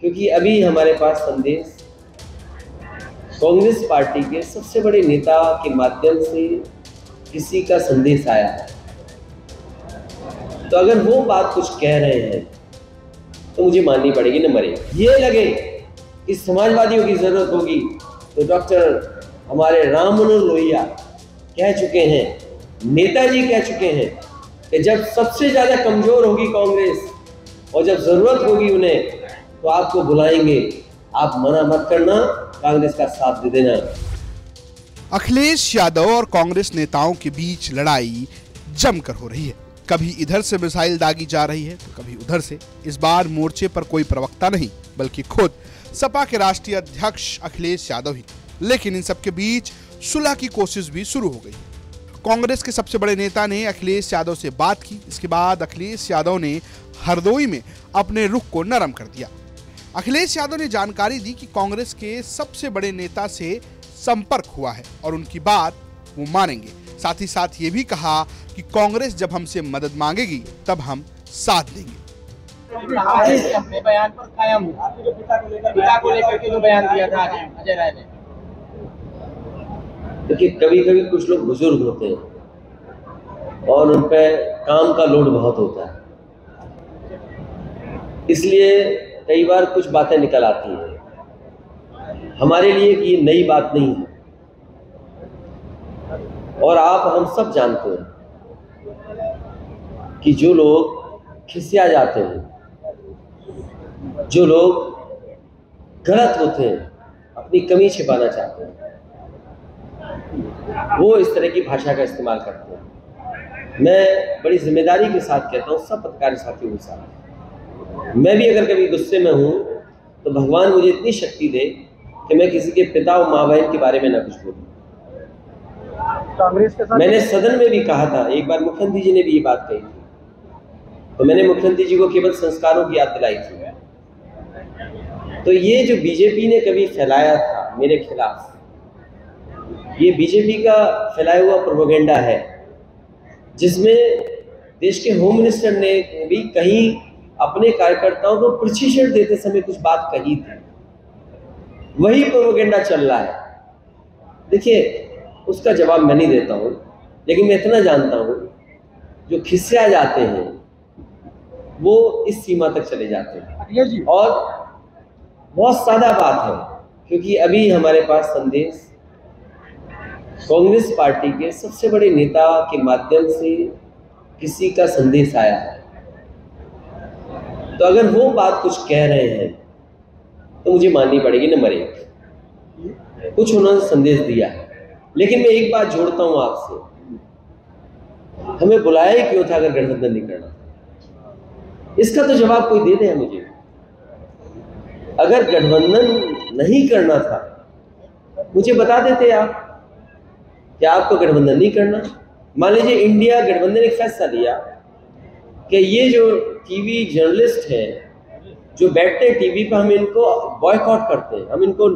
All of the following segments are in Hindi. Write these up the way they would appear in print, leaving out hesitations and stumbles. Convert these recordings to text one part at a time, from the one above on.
क्योंकि अभी हमारे पास संदेश कांग्रेस पार्टी के सबसे बड़े नेता के माध्यम से किसी का संदेश आया है। तो अगर वो बात कुछ कह रहे हैं तो मुझे माननी पड़ेगी, नंबर एक। ये लगे कि समाजवादियों की जरूरत होगी तो डॉक्टर हमारे राम मनोहर लोहिया कह चुके हैं, नेताजी कह चुके हैं कि जब सबसे ज्यादा कमजोर होगी कांग्रेस और जब जरूरत होगी उन्हें तो आपको बुलाएंगे, आप मना मत करना, कांग्रेस का साथ दे देना। अखिलेश यादव और कांग्रेस नेताओं के बीच लड़ाई जमकर हो रही है। कभी इधर से मिसाइल दागी जा रही है तो कभी उधर से। इस बार मोर्चे पर कोई प्रवक्ता नहीं बल्कि खुद सपा के राष्ट्रीय अध्यक्ष अखिलेश यादव ही। लेकिन इन सबके बीच सुलह की कोशिश भी शुरू हो गई। कांग्रेस के सबसे बड़े नेता ने अखिलेश यादव से बात की। इसके बाद अखिलेश यादव ने हरदोई में अपने रुख को नरम कर दिया। अखिलेश यादव ने जानकारी दी कि कांग्रेस के सबसे बड़े नेता से संपर्क हुआ है और उनकी बात वो मानेंगे। साथ ही साथ ये भी कहा कि कांग्रेस जब हमसे मदद मांगेगी तब हम साथ देंगे। अपने बयान पर कायम हूं। आपके जो पिता को लेकर के जो बयान दिया था अजय राय ने। देखिए, कभी कभी कुछ लोग बुजुर्ग होते हैं और उन पे काम का लोड बहुत होता है, इसलिए कई बार कुछ बातें निकल आती हैं। हमारे लिए कि ये नई बात नहीं है और आप हम सब जानते हैं कि जो लोग खिसिया जाते हैं, जो लोग गलत होते हैं, अपनी कमी छिपाना चाहते हैं, वो इस तरह की भाषा का इस्तेमाल करते हैं। मैं बड़ी जिम्मेदारी के साथ कहता हूँ सब पत्रकार साथियों के साथ, मैं भी अगर कभी गुस्से में हूँ तो भगवान मुझे इतनी शक्ति दे कि मैं किसी के पिता और माँ बहन के बारे में ना कुछ बोलूँ। कांग्रेस के साथ मैंने सदन में भी कहा था, एक बार मुख्यमंत्री जी ने भी ये बात कही थी, तो मैंने मुख्यमंत्री जी को केवल संस्कारों की याद दिलाई थी। तो ये जो बीजेपी ने कभी फैलाया था मेरे खिलाफ, ये बीजेपी का फैलाया हुआ प्रोपेगेंडा है, जिसमें देश के होम मिनिस्टर ने भी कहीं अपने कार्यकर्ताओं को प्रशिक्षण देते समय कुछ बात कही थी, वही प्रोपेगेंडा चल रहा है। देखिए, उसका जवाब मैं नहीं देता हूँ, लेकिन मैं इतना जानता हूँ जो खिसिया जाते हैं वो इस सीमा तक चले जाते हैं। और बहुत सादा बात है, क्योंकि अभी हमारे पास संदेश कांग्रेस पार्टी के सबसे बड़े नेता के माध्यम से किसी का संदेश आया है। तो अगर वो बात कुछ कह रहे हैं तो मुझे माननी पड़ेगी, नंबर एक। कुछ उन्होंने संदेश दिया है, लेकिन मैं एक बात जोड़ता हूं आपसे, हमें बुलाया ही क्यों था अगर गठबंधन नहीं करना था? इसका तो जवाब कोई दे दे मुझे। अगर गठबंधन नहीं करना था मुझे बता देते आप कि आपको गठबंधन नहीं करना। मान लीजिए इंडिया गठबंधन एक फैसला लिया कि ये जो टीवी जर्नलिस्ट हैं जो बैठते हैं टीवी पर, हम इनको बॉयकॉट करते हैं, हम इनको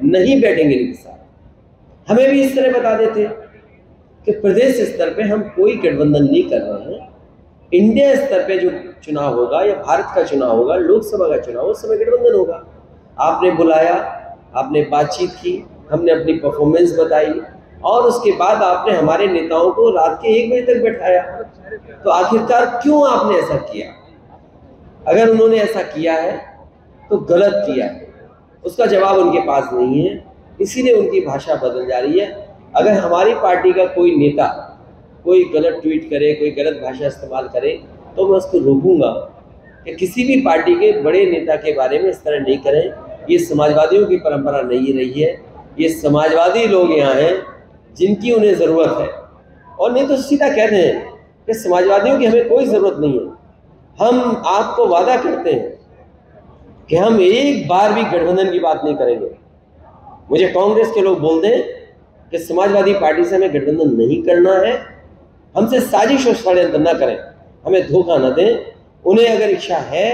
नहीं बैठेंगे इनके साथ। हमें भी इस तरह बता देते कि प्रदेश स्तर पे हम कोई गठबंधन नहीं कर रहे हैं, इंडिया स्तर पे जो चुनाव होगा या भारत का चुनाव होगा, लोकसभा का चुनाव, उस समय गठबंधन होगा। आपने बुलाया, आपने बातचीत की, हमने अपनी परफॉर्मेंस बताई और उसके बाद आपने हमारे नेताओं को रात के 1 बजे तक बैठाया। तो आखिरकार क्यों आपने ऐसा किया? अगर उन्होंने ऐसा किया है तो गलत किया है, उसका जवाब उनके पास नहीं है, इसीलिए उनकी भाषा बदल जा रही है। अगर हमारी पार्टी का कोई नेता कोई गलत ट्वीट करे, कोई गलत भाषा इस्तेमाल करे, तो मैं उसको रोकूंगा कि किसी भी पार्टी के बड़े नेता के बारे में इस तरह नहीं करें। ये समाजवादियों की परंपरा नहीं रही है, ये समाजवादी लोग यहाँ हैं जिनकी उन्हें ज़रूरत है, और नहीं तो सीधा कह रहे हैं कि समाजवादियों की हमें कोई ज़रूरत नहीं है। हम आपको वादा करते हैं कि हम एक बार भी गठबंधन की बात नहीं करेंगे। मुझे कांग्रेस के लोग बोल दें कि समाजवादी पार्टी से हमें गठबंधन नहीं करना है, हमसे साजिश और षड्यंत्र न करें, हमें धोखा न दें। उन्हें अगर इच्छा है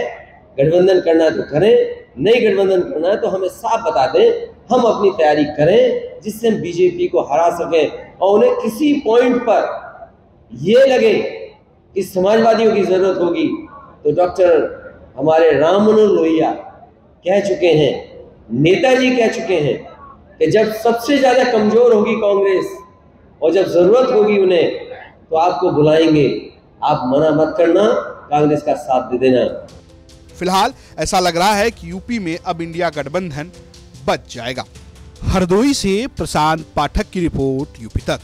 गठबंधन करना है तो करें, नहीं गठबंधन करना है तो हमें साफ बता दें, हम अपनी तैयारी करें जिससे हम बीजेपी को हरा सकें। और उन्हें किसी पॉइंट पर यह लगे कि समाजवादियों की जरूरत होगी तो डॉक्टर हमारे राम मनोहर लोहिया कह चुके हैं, नेताजी कह चुके हैं कि जब सबसे ज्यादा कमजोर होगी कांग्रेस और जब जरूरत होगी उन्हें तो आपको बुलाएंगे, आप मना मत करना, कांग्रेस का साथ दे देना। फिलहाल ऐसा लग रहा है कि यूपी में अब इंडिया गठबंधन बच जाएगा। हरदोई से प्रशांत पाठक की रिपोर्ट, यूपी तक।